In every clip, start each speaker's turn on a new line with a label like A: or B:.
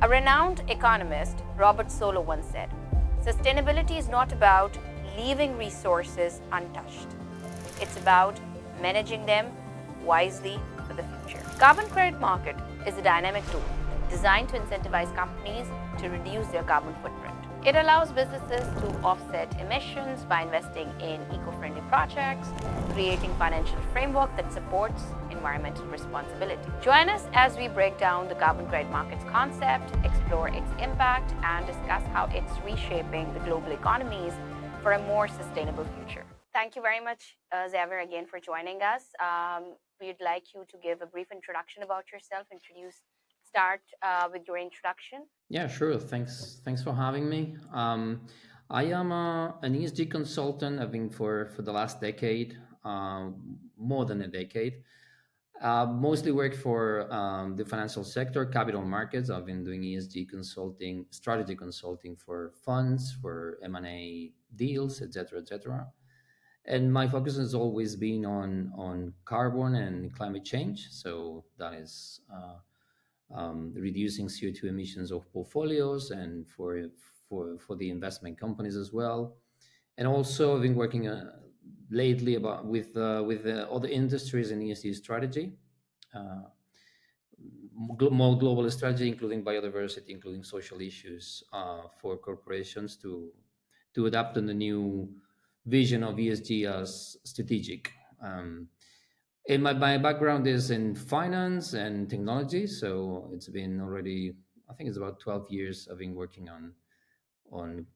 A: A renowned economist, Robert Solow, once said, "Sustainability is not about leaving resources untouched. It's about managing them wisely for the future." Carbon credit market is a dynamic tool designed to incentivize companies to reduce their carbon footprint. It allows businesses to offset emissions by investing in eco-friendly projects, creating financial framework that supports environmental responsibility. Join us as we break down the carbon credit market's concept, explore its impact, and discuss how it's reshaping the global economies for a more sustainable future. Thank you very much, Xavier, again for joining us. We'd like you to give a brief introduction about yourself, start with your introduction.
B: Yeah, sure. Thanks for having me. I am an ESG consultant. I've been for the last decade, more than a decade. Mostly worked for the financial sector, capital markets. I've been doing ESG consulting, strategy consulting for funds, for M&A deals, etc., etc. And my focus has always been on carbon and climate change. So that is reducing CO2 emissions of portfolios and for the investment companies as well. And also, I've been working lately about with other industries in ESG strategy, uh, more global strategy, including biodiversity, including social issues for corporations to adapt to the new vision of ESG as strategic. And my background is in finance and technology, so it's been already, I think it's about 12 years I've been working on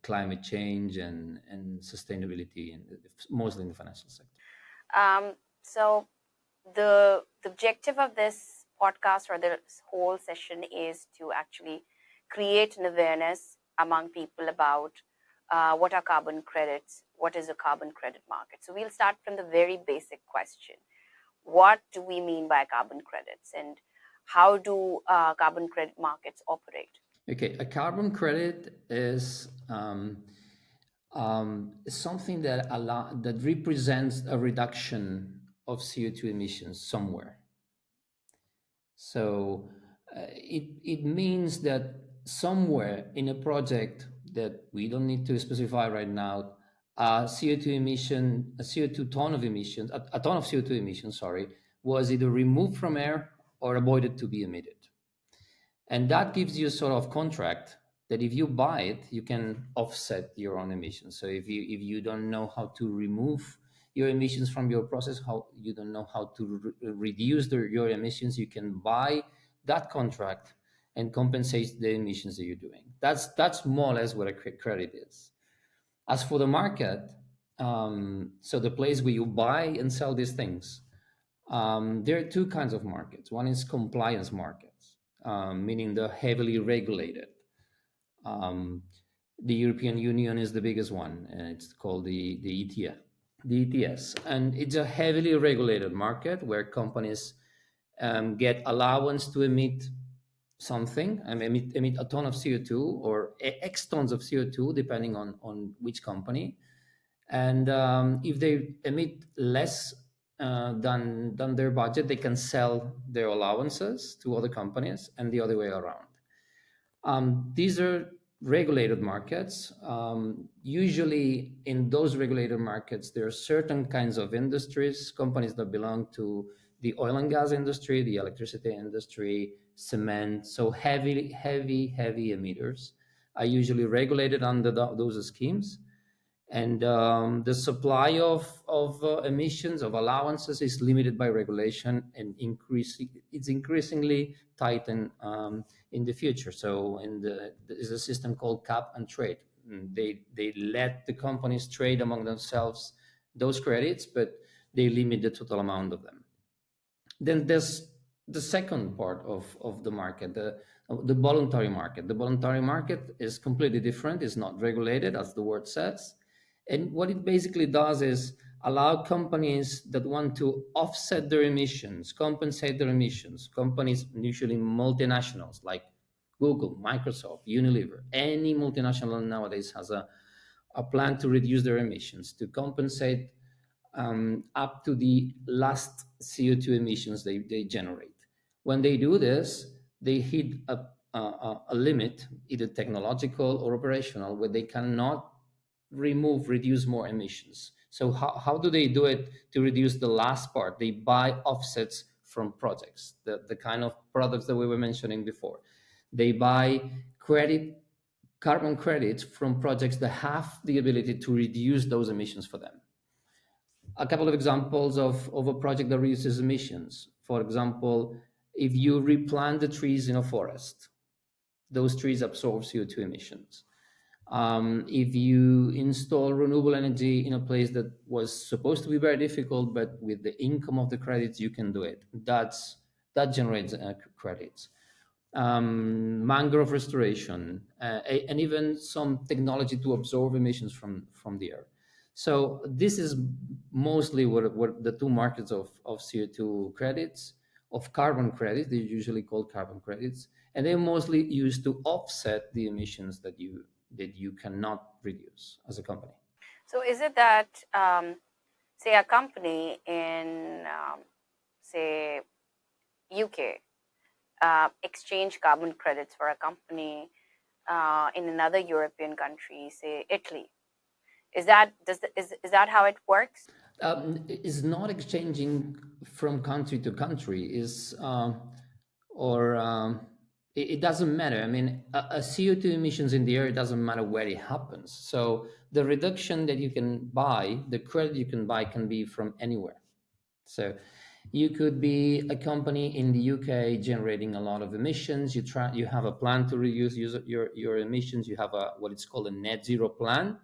B: climate change and sustainability, and mostly in the financial sector.
A: So the objective of this podcast or this whole session is to actually create an awareness among people about what are carbon credits, what is a carbon credit market. So we'll start from the very basic question: what do we mean by carbon credits, and how do carbon credit markets operate?
B: Okay, a carbon credit is something that represents a reduction of CO2 emissions somewhere. So it means that somewhere in a project that we don't need to specify right now, a CO2 ton of emissions, a ton of CO2 emissions, sorry, was either removed from air or avoided to be emitted. And that gives you a sort of contract that if you buy it, you can offset your own emissions. So if you don't know how to remove your emissions from your process, how you don't know how to reduce your emissions, you can buy that contract and compensate the emissions that you're doing. That's more or less what a credit is. As for the market, so the place where you buy and sell these things, there are two kinds of markets. One is compliance markets, meaning they're heavily regulated. Um, the European Union is the biggest one, and it's called the ETF. The ETS, and it's a heavily regulated market where companies get allowance to emit something, I mean, emit a ton of CO2 or X tons of CO2, depending on which company. And if they emit less than their budget, they can sell their allowances to other companies, and the other way around. These are regulated markets. Usually, in those regulated markets, there are certain kinds of industries, companies that belong to the oil and gas industry, the electricity industry, cement. So heavy emitters are usually regulated under those schemes. And the supply of emissions of allowances is limited by regulation and it's increasingly tightened in the future. So there's a system called cap and trade. They let the companies trade among themselves those credits, but they limit the total amount of them. Then there's the second part of the market, the voluntary market. The voluntary market is completely different. It's not regulated, as the word says. And what it basically does is allow companies that want to offset their emissions, compensate their emissions, companies, usually multinationals like Google, Microsoft, Unilever, any multinational nowadays has a plan to reduce their emissions, to compensate up to the last CO2 emissions they generate. When they do this, they hit a limit, either technological or operational, where they cannot reduce more emissions. So how do they do it to reduce the last part? They buy offsets from projects, the kind of products that we were mentioning before. They buy carbon credits from projects that have the ability to reduce those emissions for them. A couple of examples of a project that reduces emissions. For example, if you replant the trees in a forest, those trees absorb CO2 emissions. If you install renewable energy in a place that was supposed to be very difficult, but with the income of the credits, you can do it. That generates credits. Mangrove restoration, and even some technology to absorb emissions from the air. So this is mostly what the two markets of CO2 credits, of carbon credits, they're usually called carbon credits, and they're mostly used to offset the emissions that you cannot reduce as a company.
A: So is it that, say, a company in, say, UK exchange carbon credits for a company in another European country, say Italy? Is that how it works?
B: Is not exchanging from country to country is or it doesn't matter. I mean, a CO2 emissions in the air, it doesn't matter where it happens. So the reduction that you can buy, the credit you can buy, can be from anywhere. So you could be a company in the UK generating a lot of emissions. You have a plan to reduce your emissions. You have what it's called a net zero plan.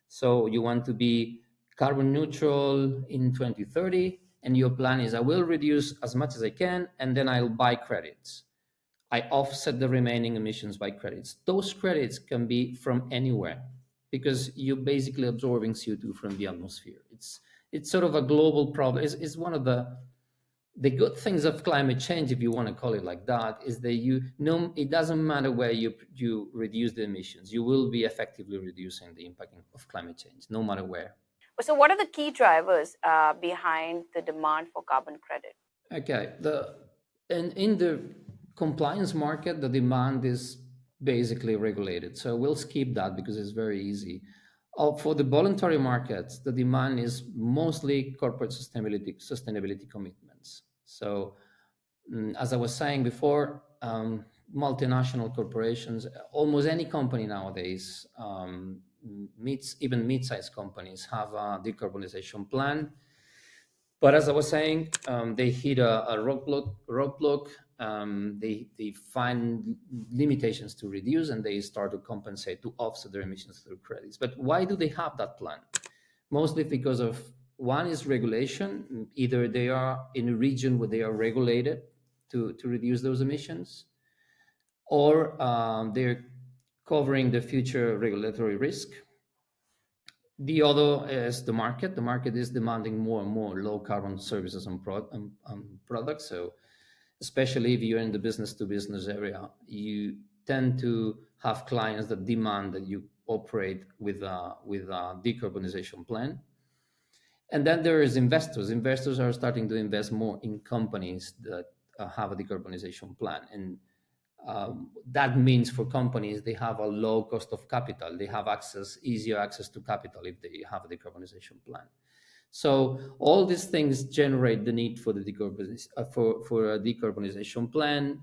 B: So you want to be carbon neutral in 2030, and your plan is I will reduce as much as I can, and then I'll buy credits. I offset the remaining emissions by credits. Those credits can be from anywhere because you're basically absorbing CO2 from the atmosphere. It's sort of a global problem. It's one of the good things of climate change, if you want to call it like that, is that you know it doesn't matter where you reduce the emissions, you will be effectively reducing the impact of climate change, no matter where.
A: So what are the key drivers behind the demand for carbon credit?
B: Okay, in the compliance market, the demand is basically regulated. So we'll skip that because it's very easy. For the voluntary markets, the demand is mostly corporate sustainability commitments. So as I was saying before, multinational corporations, almost any company nowadays, even mid-sized companies have a decarbonization plan. But as I was saying, they hit a roadblock. They find limitations to reduce, and they start to compensate to offset their emissions through credits. But why do they have that plan? Mostly because of one is regulation. Either they are in a region where they are regulated to reduce those emissions, or they're covering the future regulatory risk. The other is the market. The market is demanding more and more low carbon services and products. So, especially if you're in the business to business area, you tend to have clients that demand that you operate with a decarbonization plan. And then there is investors. Investors are starting to invest more in companies that have a decarbonization plan. And that means for companies, they have a low cost of capital. They have easier access to capital if they have a decarbonization plan. So all these things generate the need for for a decarbonization plan,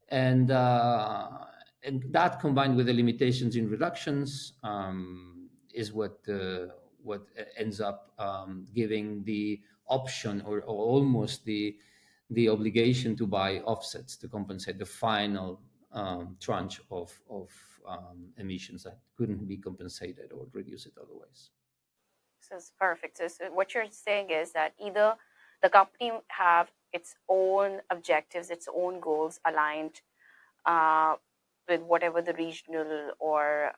B: and that combined with the limitations in reductions is what ends up giving the option or almost the obligation to buy offsets to compensate the final tranche of emissions that couldn't be compensated or reduce it otherwise.
A: So it's perfect. So what you're saying is that either the company have its own objectives, its own goals aligned uh, with whatever the regional or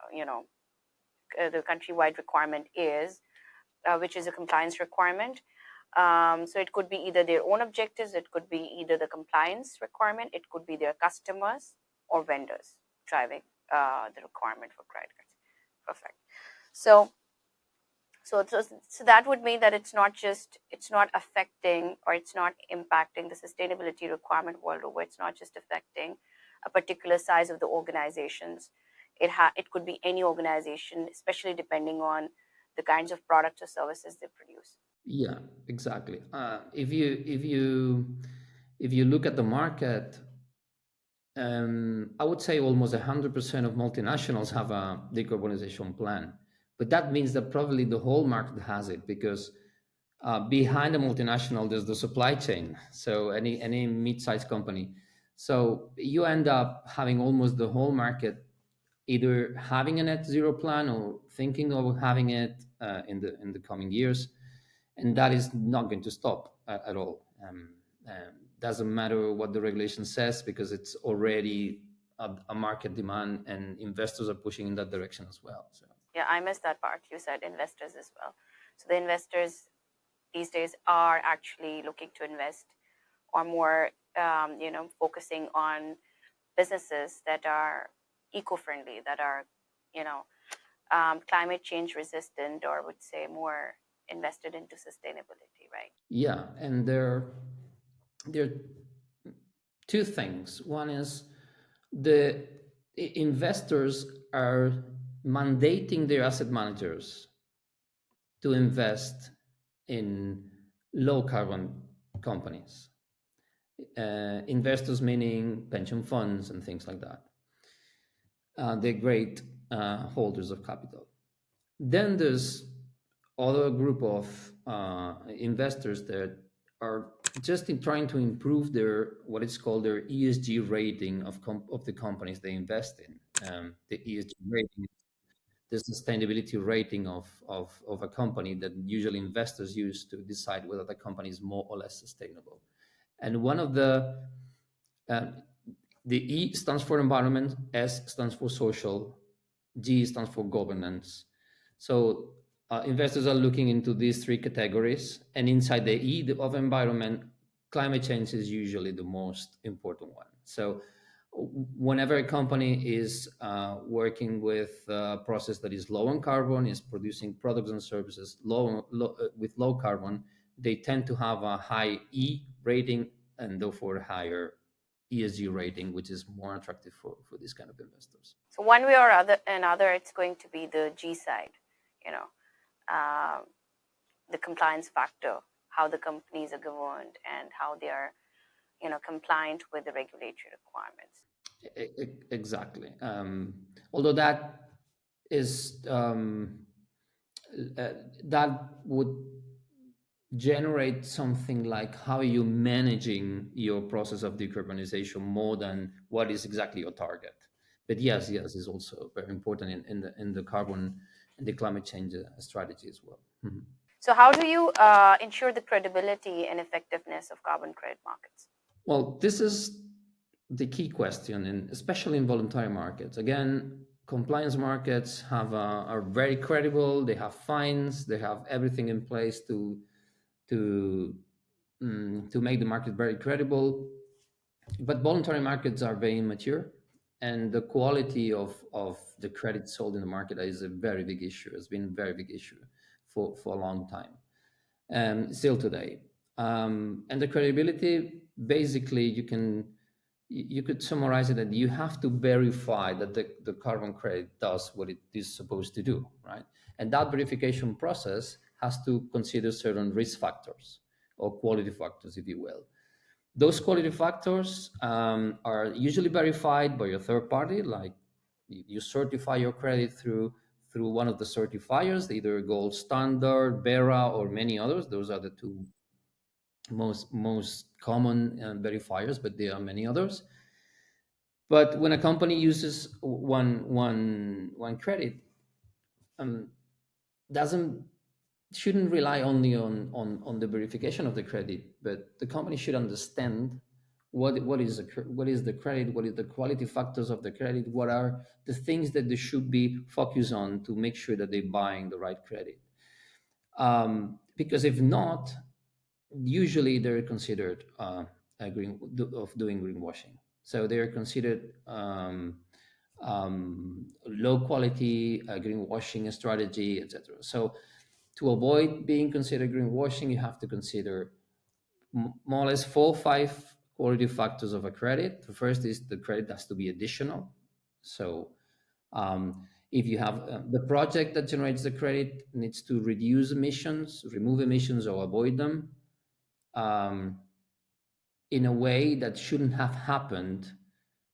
A: the countrywide requirement is, which is a compliance requirement. So it could be either their own objectives, it could be either the compliance requirement, it could be their customers or vendors driving the requirement for credits. Perfect. So that would mean that it's not affecting or it's not impacting the sustainability requirement world over. It's not just affecting a particular size of the organizations. It could be any organization, especially depending on the kinds of products or services they produce.
B: Yeah, exactly. If you look at the market, I would say almost 100% of multinationals have a decarbonization plan. But that means that probably the whole market has it, because behind the multinational, there's the supply chain. So any mid-sized company. So you end up having almost the whole market either having a net zero plan or thinking of having it in the coming years, and that is not going to stop at all. Doesn't matter what the regulation says, because it's already a market demand, and investors are pushing in that direction as well. So
A: Yeah, I missed that part. You said investors as well. So the investors these days are actually looking to invest, or more, focusing on businesses that are eco-friendly, that are, you know, climate change resistant, or would say more invested into sustainability, right?
B: yeah, and there are two things. One is the investors are mandating their asset managers to invest in low carbon companies. Investors meaning pension funds and things like that. They're great holders of capital. Then there's other group of investors that are just trying to improve their what is called their ESG rating of the companies they invest in. The ESG rating, the sustainability rating of a company that usually investors use to decide whether the company is more or less sustainable. And one of uh, the E stands for environment, S stands for social, G stands for governance. So investors are looking into these three categories, and inside the of environment, climate change is usually the most important one. So whenever a company is working with a process that is low on carbon, is producing products and services with low carbon, they tend to have a high E rating, and therefore higher ESG rating, which is more attractive for these kind of investors.
A: So one way or another, it's going to be the G side, you know, uh, the compliance factor, how the companies are governed and how they are, compliant with the regulatory requirements.
B: Exactly. Although that is that would generate something like how are you managing your process of decarbonization more than what is exactly your target. But yes, is also very important in the carbon and the climate change strategy as well. Mhm.
A: So how do you ensure the credibility and effectiveness of carbon credit markets?
B: Well, this is the key question, and especially in voluntary markets. Again, compliance markets are very credible. They have fines. They have everything in place to to make the market very credible. But voluntary markets are very immature, and the quality of the credit sold in the market is a very big issue. It's been a very big issue for a long time, still today. And the credibility, basically, you could summarize it that you have to verify that the carbon credit does what it is supposed to do, right? And that verification process has to consider certain risk factors or quality factors, if you will. Those quality factors are usually verified by a third party, like you certify your credit through one of the certifiers, either Gold Standard, Vera, or many others. Those are the two most common verifiers, but there are many others. But when a company uses one credit, um, doesn't shouldn't rely only on the verification of the credit, but the company should understand what is the credit, what is the quality factors of the credit, what are the things that they should be focused on to make sure that they're buying the right credit. Because if not, usually they're considered doing greenwashing. So they are considered low quality greenwashing strategy, etc. So to avoid being considered greenwashing, you have to consider more or less 4 or 5 quality factors of a credit. The first is the credit has to be additional. So if you have the project that generates the credit needs to reduce emissions, remove emissions, or avoid them um, in a way that shouldn't have happened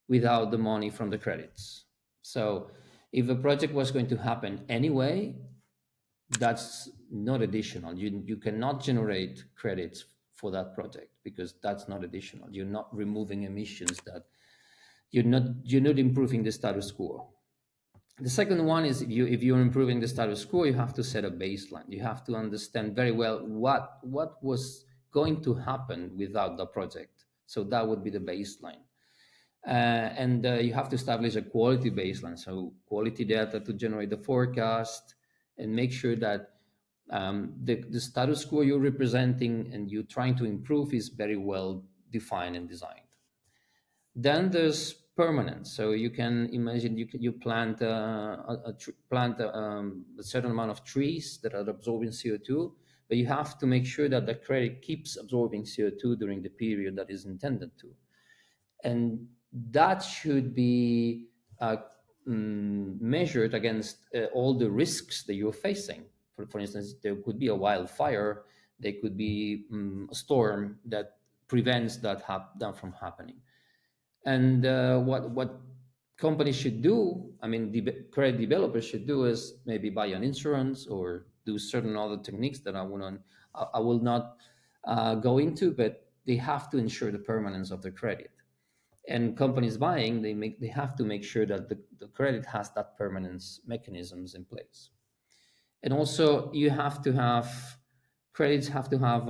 B: without the money from the credits. So if the project was going to happen anyway, that's not additional. You cannot generate credits for that project because that's not additional. You're not removing emissions that you're not improving the status quo. The second one is if you're improving the status quo, you have to set a baseline. You have to understand very well what was going to happen without the project. So that would be the baseline. And you have to establish a quality baseline, so quality data to generate the forecast and make sure that the status quo you're representing and you're trying to improve is very well defined and designed. Then there's permanence. So you can imagine you plant a certain amount of trees that are absorbing CO2, but you have to make sure that the credit keeps absorbing CO2 during the period that is intended to, and that should be measured against all the risks that you're facing. For instance, there could be a wildfire, there could be a storm that prevents that from happening. And what companies should do, I mean, credit developers should do is maybe buy an insurance or do certain other techniques that I will not go into, but they have to ensure the permanence of the credit. And companies buying, they have to make sure that the credit has that permanence mechanisms in place. And also you have to have credits have to have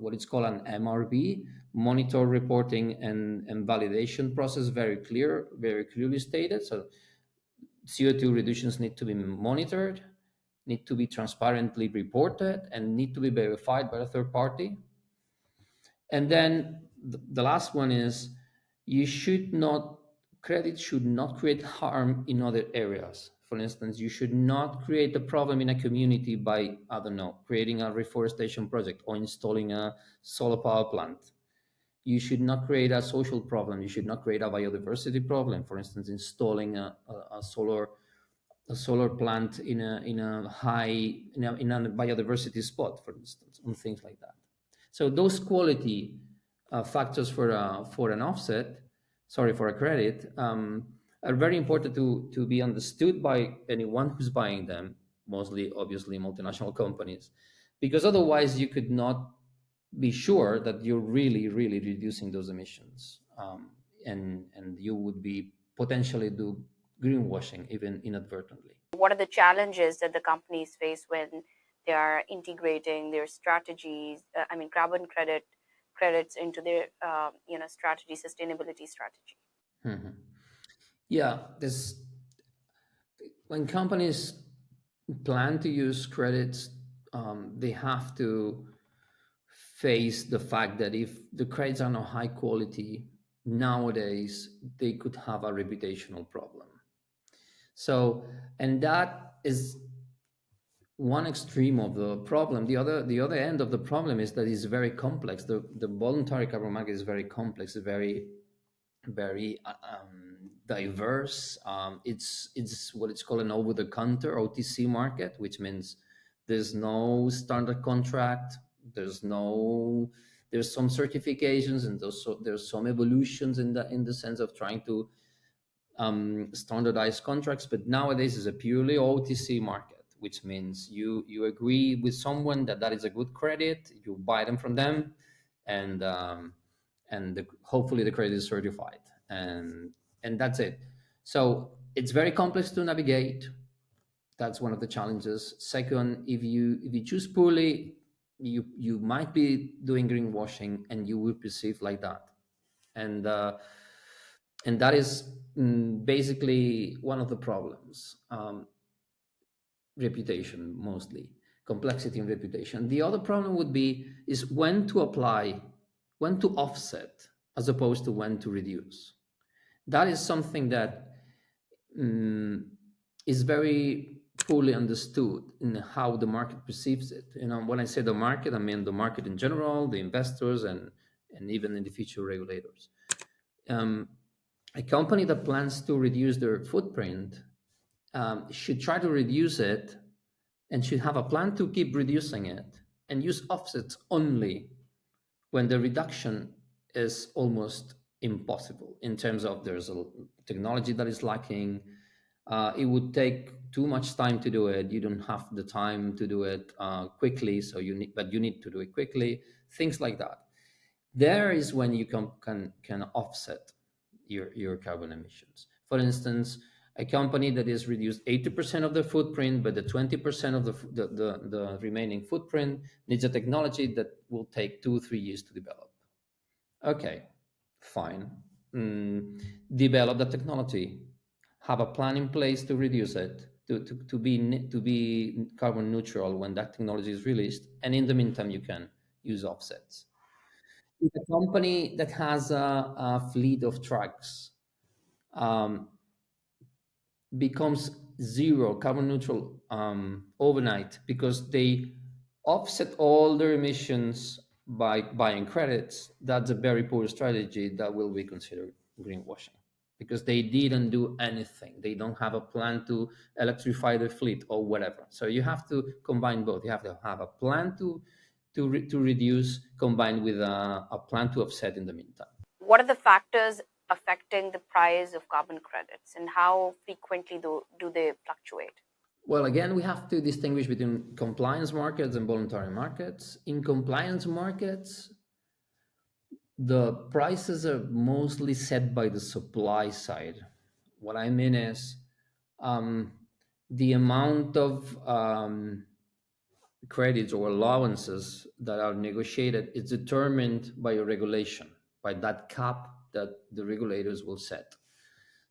B: what it's called an MRB, monitor, reporting, and validation process, very clearly stated. So CO2 reductions need to be monitored, need to be transparently reported, and need to be verified by a third party. And then the last one is credit should not create harm in other areas. For instance, you should not create a problem in a community by, I don't know, creating a reforestation project or installing a solar power plant. You should not create a social problem. You should not create a biodiversity problem. For instance, installing a solar plant in a biodiversity spot, for instance, and things like that. So those quality factors for an offset, for a credit, are very important to be understood by anyone who's buying them. Mostly, obviously, multinational companies, because otherwise you could not be sure that you're really, really reducing those emissions, and you would be potentially do greenwashing even inadvertently.
A: What are the challenges that the companies face when they are integrating their strategies, carbon credits into their strategy, sustainability strategy?
B: Mhm. Yeah, this when companies plan to use credits, they have to face the fact that if the credits are not high quality nowadays, they could have a reputational problem. So, and that is one extreme of the problem. The other end of the problem is that it's very complex. The voluntary carbon market is very complex, very diverse. It's what it's called an over-the-counter (OTC) market, which means there's no standard contract. There's some certifications, and there's some evolutions in the sense of trying to standardized contracts. But nowadays is a purely OTC market, which means you agree with someone that is a good credit, you buy them from them, and hopefully the credit is certified, and that's it. So it's very complex to navigate. That's one of the challenges. Second, if you choose poorly, you might be doing greenwashing, and you will perceive like that. And that is basically one of the problems. Reputation, mostly complexity and reputation. The other problem would be is when to apply, when to offset, as opposed to when to reduce. That is something that is very poorly understood in how the market perceives it. When I say the market, I mean the market in general, the investors, and and even in the future regulators. Um, a company that plans to reduce their footprint should try to reduce it and should have a plan to keep reducing it and use offsets only when the reduction is almost impossible in terms of there's a technology that is lacking. It would take too much time to do it. You don't have the time to do it quickly, so but you need to do it quickly. Things like that. There is when you can offset your carbon emissions. For instance, a company that is reduced 80% of their footprint, but the 20% of the remaining footprint needs a technology that will take 2 3 years to develop. Okay, fine. Develop the technology, have a plan in place to reduce it, to be carbon neutral when that technology is released, and in the meantime, you can use offsets. If a company that has a fleet of trucks um, becomes zero carbon neutral overnight because they offset all their emissions by buying credits, that's a very poor strategy that will be considered greenwashing because they didn't do anything. They don't have a plan to electrify their fleet or whatever. So you have to combine both. You have to have a plan to reduce combined with a plan to offset in the meantime.
A: What are the factors affecting the price of carbon credits, and how frequently do they fluctuate?
B: Well, again, we have to distinguish between compliance markets and voluntary markets. In compliance markets, the prices are mostly set by the supply side. What I mean is um, the amount of credits or allowances that are negotiated is determined by a regulation, by that cap that the regulators will set.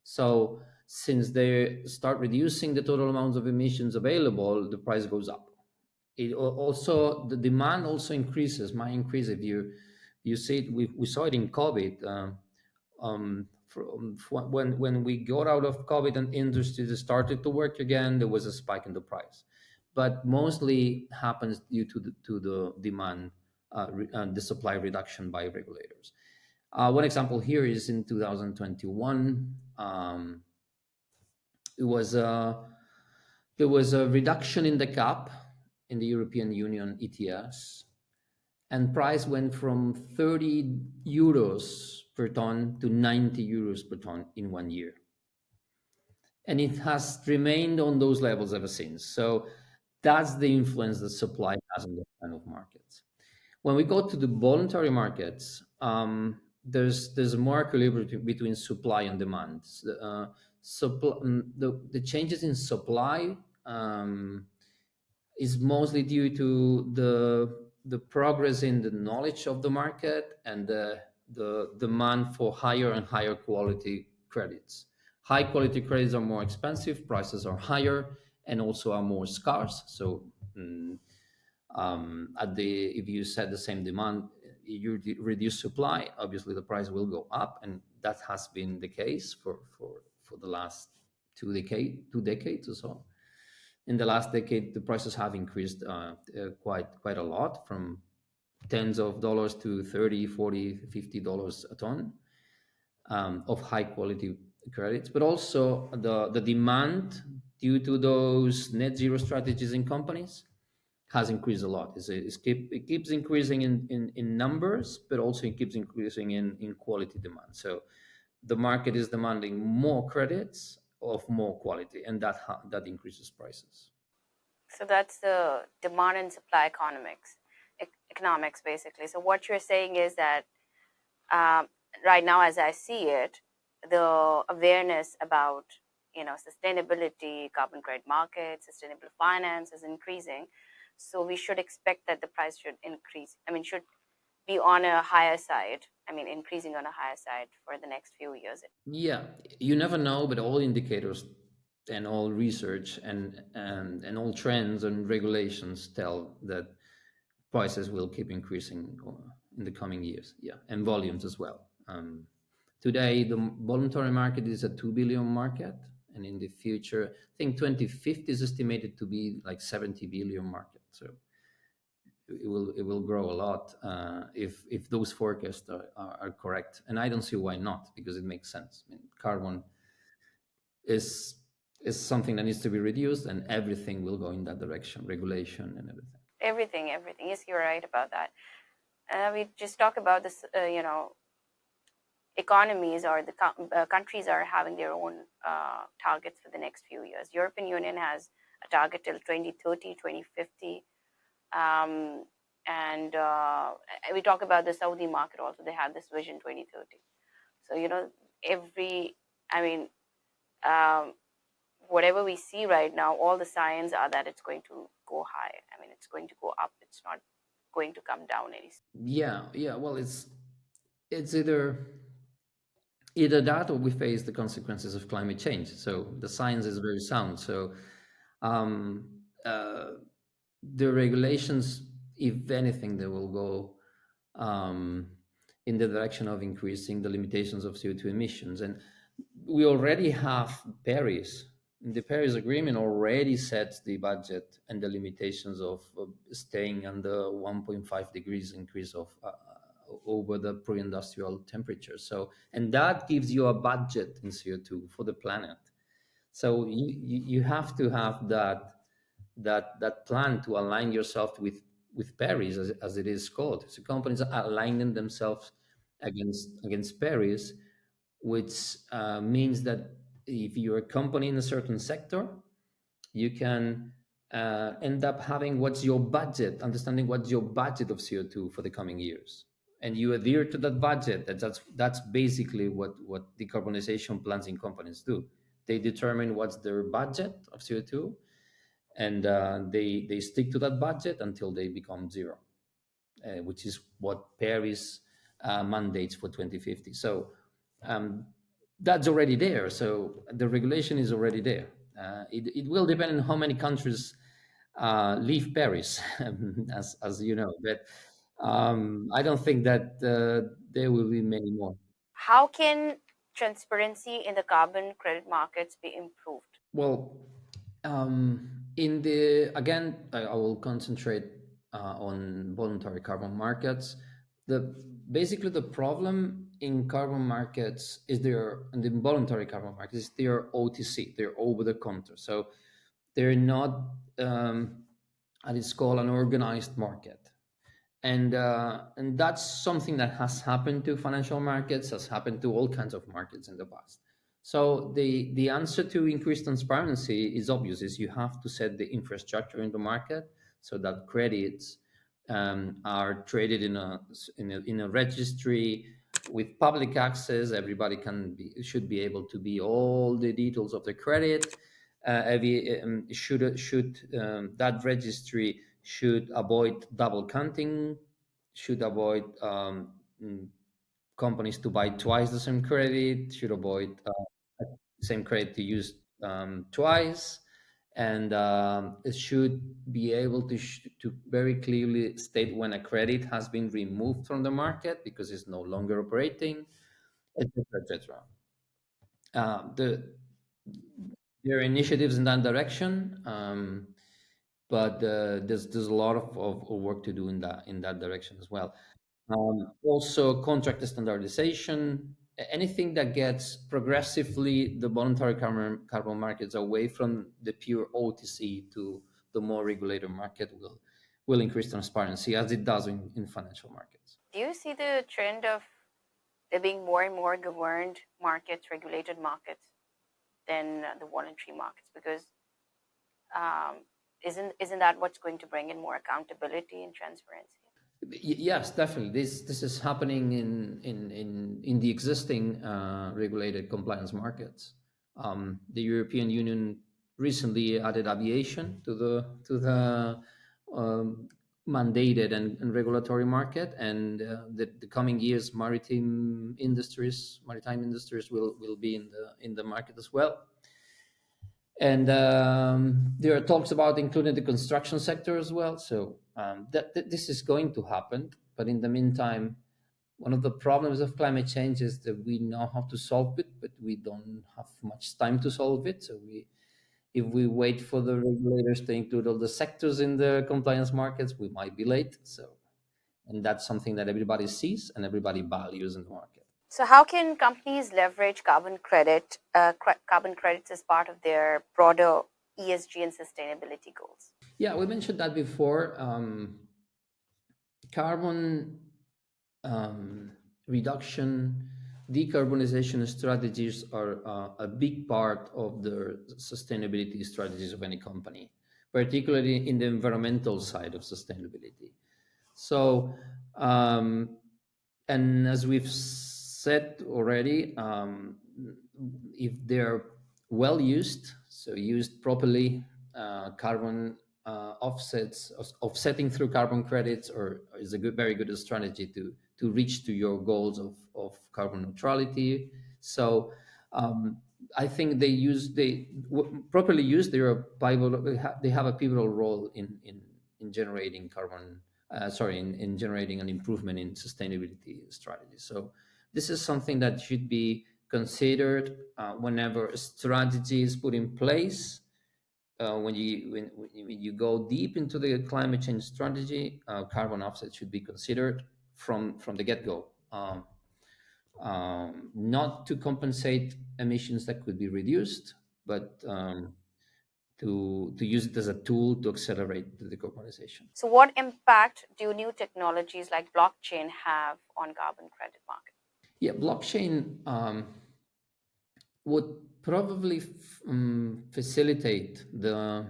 B: So since they start reducing the total amounts of emissions available, the price goes up. Also the demand also increases. Might increase if you see it. We saw it in COVID. When we got out of COVID and industries started to work again, there was a spike in the price, but mostly happens due to the demand, the supply reduction by regulators. One example here is in 2021. It was there was a reduction in the cap in the European Union ETS, and price went from 30 euros per ton to 90 euros per ton in 1 year. And it has remained on those levels ever since. So that's the influence that supply has on those kind of markets. When we go to the voluntary markets, there's more equilibrium between supply and demand. The changes in supply is mostly due to the progress in the knowledge of the market and the demand for higher and higher quality credits. High quality credits are more expensive, prices are higher, and also are more scarce. So if you set the same demand, you reduce supply, obviously the price will go up, and that has been the case for the last 2 decades or so. In the last decade, the prices have increased quite a lot, from tens of dollars to 30, 40, $50 a ton of high quality credits. But also the demand due to those net zero strategies in companies has increased a lot. It keeps increasing in numbers, but also it keeps increasing in quality demand. So the market is demanding more credits of more quality, and that increases prices.
A: So that's the demand and supply economics basically. So what you're saying is that right now, as I see it, the awareness about sustainability, carbon credit market, sustainable finance is increasing. So we should expect that the price should increase. I mean, should be on a higher side. I mean, increasing on a higher side for the next few years.
B: Yeah, you never know, but all indicators and all research and all trends and regulations tell that prices will keep increasing in the coming years. Yeah, and volumes as well. Today, the voluntary market is a 2 billion market, and in the future, I think 2050 is estimated to be like 70 billion market. So it will grow a lot if those forecasts are correct. And I don't see why not, because it makes sense. I mean, carbon is is something that needs to be reduced, and everything will go in that direction, regulation and everything.
A: Everything. Yes, you're right about that. We just talk about this, economies or the countries are having their own targets for the next few years. European Union has a target till 2030, 2050. And we talk about the Saudi market also. They have this vision 2030. So, every, I mean, um, whatever we see right now, all the signs are that it's going to go high. I mean, it's going to go up. It's not going to come down any.
B: Yeah. Well, it's either that, or we face the consequences of climate change. So the science is very sound. So um, uh, the regulations, if anything, they will go um, in the direction of increasing the limitations of CO2 emissions. And we already have Paris. The Paris Agreement already sets the budget and the limitations of staying under 1.5 degrees increase of over the pre-industrial temperature. So, and that gives you a budget in CO2 for the planet. So you have to have that plan to align yourself with Paris, as it is called. So companies are aligning themselves against Paris, which means that if you're a company in a certain sector, you can end up having what's your budget, understanding what's your budget of CO2 for the coming years, and you adhere to that budget. That's basically what decarbonization plans in companies do. They determine what's their budget of CO2, and they stick to that budget until they become zero, which is what Paris mandates for 2050. So um, that's already there. So the regulation is already there. It will depend on how many countries leave Paris, as you know. But I don't think that there will be many more.
A: How can transparency in the carbon credit markets be improved?
B: Well, in the again, I will concentrate on voluntary carbon markets. The basically the problem in carbon markets is in the voluntary carbon markets is they're OTC, they're over the counter, so they're not as it's called an organized market. And that's something that has happened to financial markets, has happened to all kinds of markets in the past. So the answer to increased transparency is obvious: is you have to set the infrastructure in the market so that credits are traded in a registry with public access. Everybody should be able to be all the details of the credit. That registry should avoid double counting, should avoid companies to buy twice the same credit, should avoid same credit to use twice, and it should be able to very clearly state when a credit has been removed from the market because it's no longer operating, etc., etc. The There are initiatives in that direction, but there's a lot of work to do in that direction as well. Also, contract standardization, anything that gets progressively the voluntary carbon markets away from the pure OTC to the more regulated market will increase transparency, as it does in financial markets.
A: Do you see the trend of there being more and more governed markets, regulated markets, than the voluntary markets? Because isn't that what's going to bring in more accountability and transparency?
B: Yes, definitely. This is happening in the existing regulated compliance markets. The European Union recently added aviation to the mandated and regulatory market, and the coming years, maritime industries will be in the market as well. And there are talks about including the construction sector as well. So this is going to happen. But in the meantime, one of the problems of climate change is that we know how to solve it, but we don't have much time to solve it. So If we wait for the regulators to include all the sectors in the compliance markets, we might be late. So, and that's something that everybody sees and everybody values in the market.
A: So, how can companies leverage carbon credits as part of their broader ESG and sustainability goals?
B: Yeah, we mentioned that before. Carbon um, reduction, decarbonization strategies are a big part of the sustainability strategies of any company, particularly in the environmental side of sustainability. So, um, and as we've said already, if they're well used, so used properly, carbon offsets, offsetting through carbon credits, or is a very good strategy to reach to your goals of carbon neutrality. So um, I think properly used, they have a pivotal role in generating carbon in generating an improvement in sustainability strategies. So this is something that should be considered whenever a strategy is put in place. When you go deep into the climate change strategy, carbon offset should be considered from the get go. Not to compensate emissions that could be reduced, but to use it as a tool to accelerate the decarbonization.
A: So, what impact do new technologies like blockchain have on carbon credit market?
B: Yeah, blockchain would probably facilitate the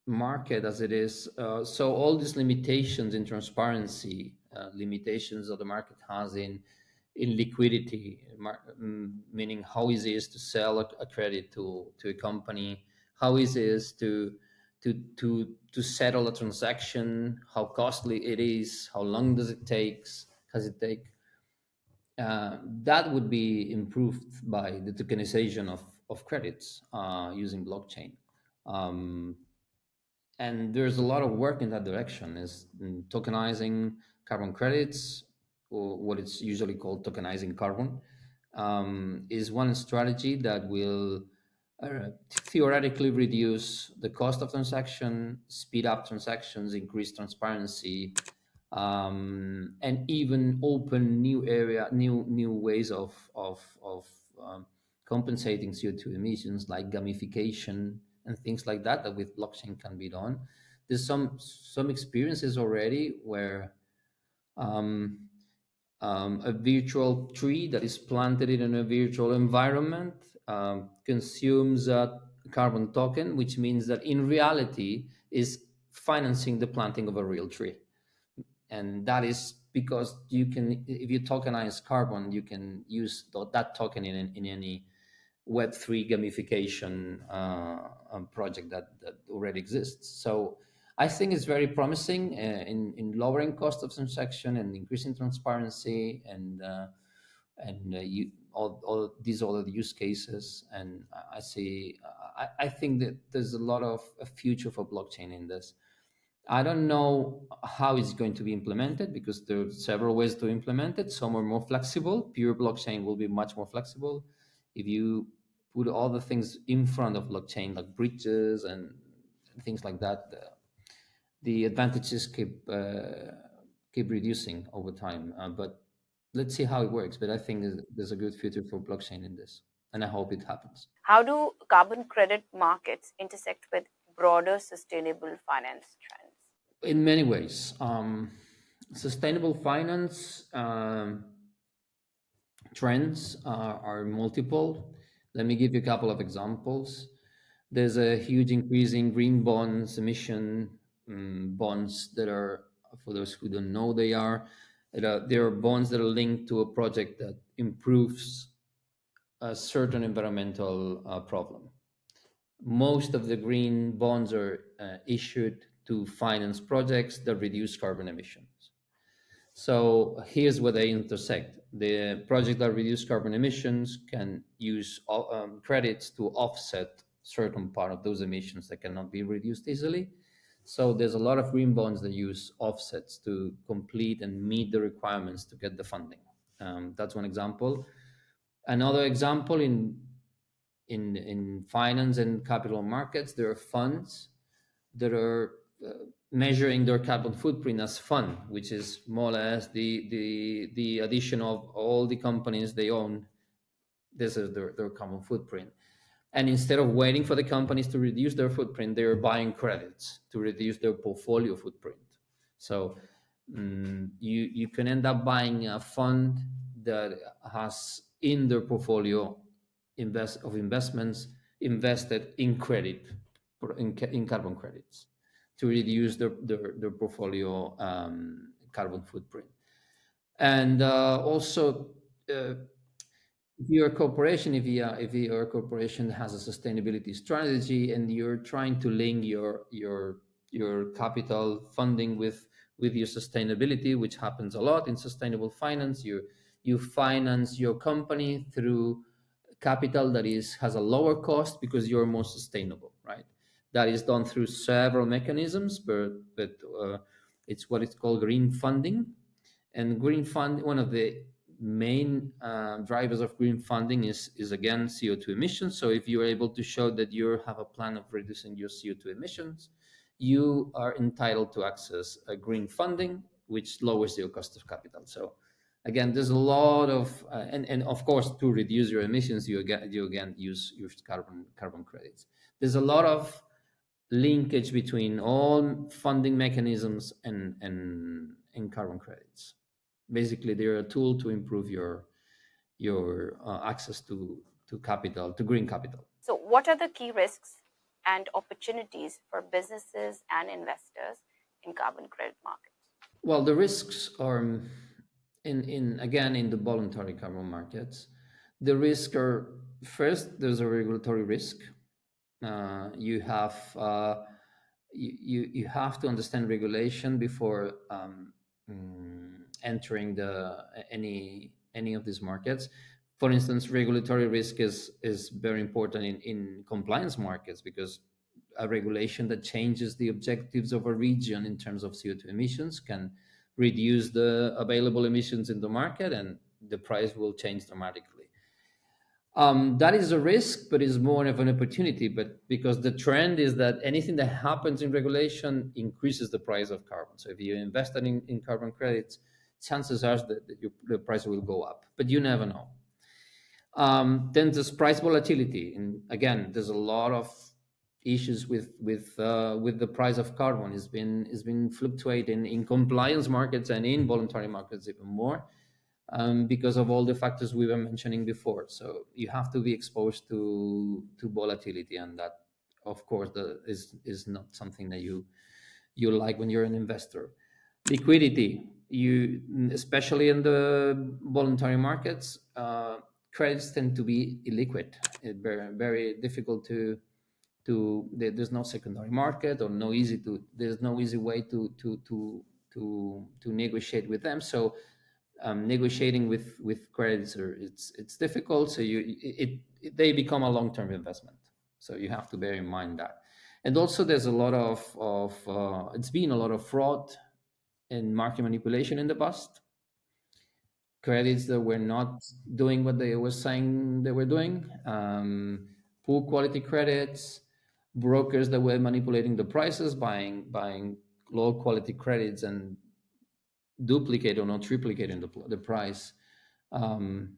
B: market as it is. So all these limitations in transparency, limitations that the market has in liquidity, meaning how easy it is to sell a credit to a company, how easy it is to settle a transaction, how costly it is, how long does it take, that would be improved by the tokenization of credits using blockchain. Um, and there's a lot of work in that direction, is tokenizing carbon credits, or what it's usually called tokenizing carbon, is one strategy that will theoretically reduce the cost of transaction, speed up transactions, increase transparency, and even open new ways of compensating CO2 emissions, like gamification and things like that with blockchain can be done. There's some experiences already where um, a virtual tree that is planted in a virtual environment consumes a carbon token, which means that in reality is financing the planting of a real tree. And that is because you can, if you tokenize carbon, you can use that token in any Web3 gamification project that already exists. So I think it's very promising in lowering cost of transaction and increasing transparency, and all these other use cases. And I think that there's a lot of a future for blockchain in this. I don't know how it's going to be implemented, because there are several ways to implement it. Some are more flexible. Pure blockchain will be much more flexible. If you put all the things in front of blockchain, like bridges and things like that, the advantages keep reducing over time. But let's see how it works. But I think there's a good future for blockchain in this, and I hope it happens.
A: How do carbon credit markets intersect with broader sustainable finance trends?
B: In many ways, sustainable finance trends are multiple. Let me give you a couple of examples. There's a huge increase in green bonds, emission bonds that are, for those who don't know, there are bonds that are linked to a project that improves a certain environmental problem. Most of the green bonds are issued to finance projects that reduce carbon emissions. So here's where they intersect. The project that reduce carbon emissions can use credits to offset certain part of those emissions that cannot be reduced easily. So there's a lot of green bonds that use offsets to complete and meet the requirements to get the funding. That's one example. Another example, in in finance and capital markets, there are funds that are measuring their carbon footprint as fund, which is more or less the addition of all the companies they own. This is their carbon footprint. And instead of waiting for the companies to reduce their footprint, they're buying credits to reduce their portfolio footprint. So you can end up buying a fund that has in their portfolio investments invested in credit, in carbon credits, to reduce their portfolio carbon footprint. And also, uh, if you're a corporation, if your corporation has a sustainability strategy and you're trying to link your capital funding with your sustainability, which happens a lot in sustainable finance, you finance your company through capital that is has a lower cost because you're more sustainable, right? That is done through several mechanisms, but it's what it's called green funding. And green fund, one of the main drivers of green funding is again CO2 emissions. So if you are able to show that you have a plan of reducing your CO2 emissions, you are entitled to access a green funding, which lowers your cost of capital. So again, there's a lot of and of course, to reduce your emissions, you again use carbon credits. There's a lot of linkage between all funding mechanisms and carbon credits. Basically, they're a tool to improve your access to capital, to green capital.
A: So, what are the key risks and opportunities for businesses and investors in carbon credit markets?
B: Well, the risks are in again in the voluntary carbon markets. The risks are, first, there's a regulatory risk. You have you have to understand regulation before entering any of these markets. For instance, regulatory risk is very important in compliance markets, because a regulation that changes the objectives of a region in terms of CO2 emissions can reduce the available emissions in the market, and the price will change dramatically. That is a risk, but is more of an opportunity. But because the trend is that anything that happens in regulation increases the price of carbon. So if you invest in carbon credits, chances are that the price will go up, but you never know. Then there's price volatility, and again, there's a lot of issues with the price of carbon. It's been fluctuating in compliance markets and in voluntary markets even more, because of all the factors we were mentioning before. So you have to be exposed to volatility, and that, of course, is not something that you like when you're an investor. Liquidity, you especially in the voluntary markets, credits tend to be illiquid. Very very difficult there's no secondary market, or there's no easy way to negotiate with them. So negotiating with credits, it's difficult. So they become a long-term investment. So you have to bear in mind that. And also, there's a lot of it's been a lot of fraud and market manipulation in the past. Credits that were not doing what they were saying they were doing, poor quality credits, brokers that were manipulating the prices, buying low quality credits and duplicate or not triplicating the price, um,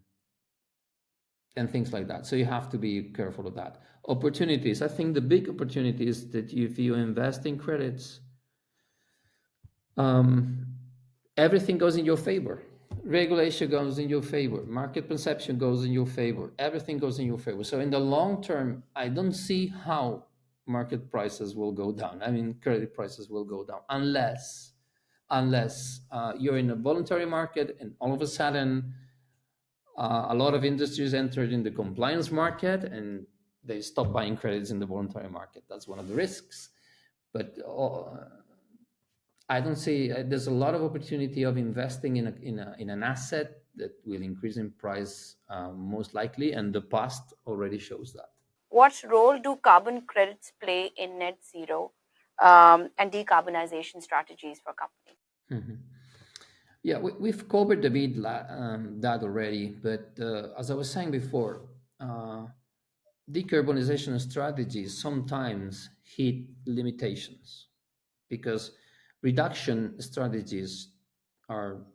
B: and things like that. So you have to be careful of that. Opportunities. I think the big opportunity is that if you invest in credits, um, everything goes in your favor. Regulation goes in your favor. Market perception goes in your favor. Everything goes in your favor. So in the long term, I don't see how market prices will go down. I mean, credit prices will go down unless you're in a voluntary market and all of a sudden a lot of industries entered in the compliance market and they stop buying credits in the voluntary market. That's one of the risks. But I don't see there's a lot of opportunity of investing in an asset that will increase in price, most likely, and the past already shows that.
A: What role do carbon credits play in net zero and decarbonization strategies for companies?
B: Mhm. Yeah, we've covered a bit that already, but as I was saying before, uh, decarbonization strategies sometimes hit limitations because reduction strategies are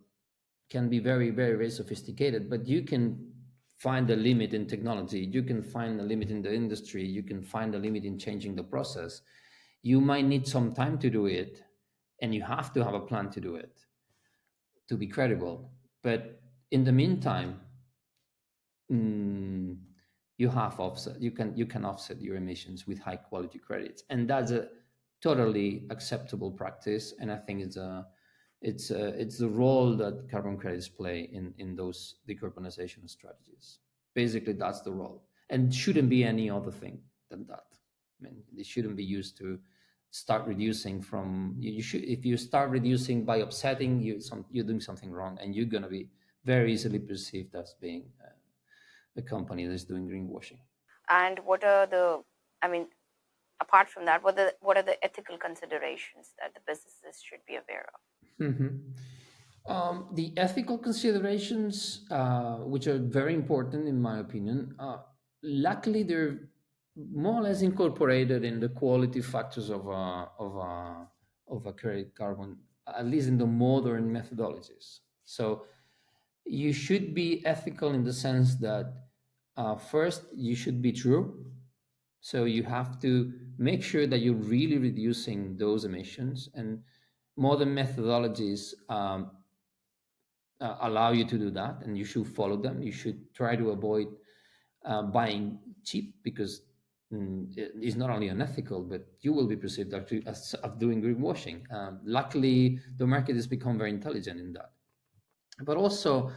B: can be very sophisticated, but you can find a limit in technology, you can find a limit in the industry, you can find a limit in changing the process. You might need some time to do it, and you have to have a plan to do it to be credible. But in the meantime, mm, you have offset. You can offset your emissions with high quality credits, and that's a totally acceptable practice. And I think it's the role that carbon credits play in those decarbonization strategies. Basically, that's the role, and shouldn't be any other thing than that. I mean, they shouldn't be used to start reducing from you should if you start reducing by offsetting you're doing something wrong, and you're going to be very easily perceived as being a company that's doing greenwashing.
A: And what are the, I mean, apart from that, what are the ethical considerations that the businesses should be aware of?
B: Mhm. The ethical considerations, which are very important in my opinion, luckily they're more or less incorporated in the quality factors of a credit carbon, at least in the modern methodologies. So you should be ethical in the sense that first you should be true. So you have to make sure that you're really reducing those emissions, and modern methodologies allow you to do that, and you should follow them. You should try to avoid buying cheap because it's not only unethical, but you will be perceived actually as of doing greenwashing. Luckily, the market has become very intelligent in that. But also,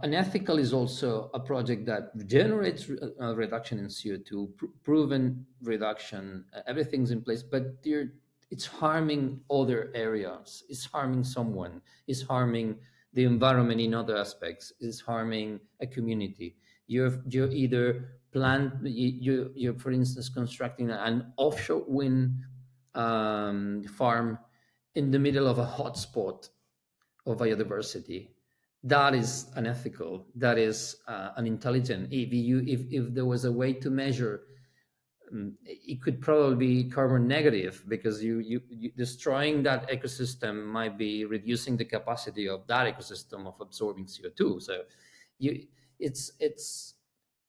B: an ethical is also a project that generates a reduction in CO2, proven reduction, everything's in place, but it's harming other areas, it's harming someone, it's harming the environment in other aspects, it's harming a community. You're either you're for instance constructing an offshore wind farm in the middle of a hotspot of biodiversity. That is unethical. That is unintelligent. If there was a way to measure, it could probably be carbon negative, because you destroying that ecosystem might be reducing the capacity of that ecosystem of absorbing CO2. So you it's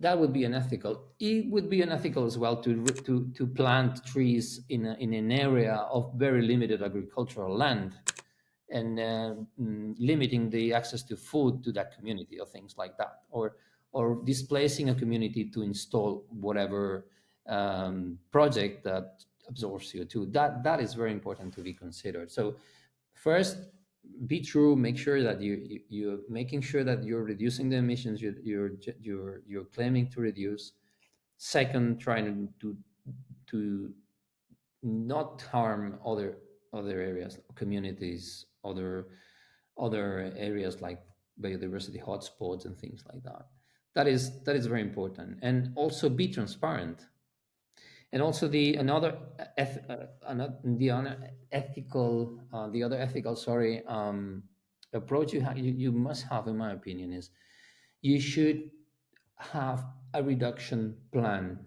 B: that would be unethical. It would be unethical as well to plant trees in an area of very limited agricultural land, and limiting the access to food to that community, or things like that, or displacing a community to install whatever project that absorbs CO2. That is very important to be considered. So first, be true. Make sure that you're making sure that you're reducing the emissions you're claiming to reduce. Second, trying to not harm other areas, communities, other areas like biodiversity hotspots and things like that. That is very important, and also be transparent. And also the other ethical, sorry, approach you must have, in my opinion, is you should have a reduction plan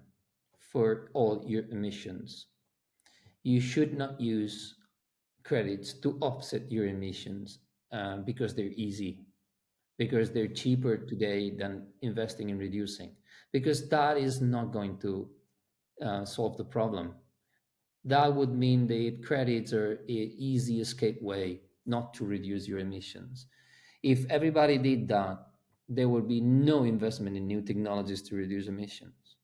B: for all your emissions. You should not use credits to offset your emissions because they're easy, because they're cheaper today than investing in reducing, because that is not going to solve the problem. That would mean that credits are an easy escape way not to reduce your emissions. If everybody did that, there would be no investment in new technologies to reduce emissions.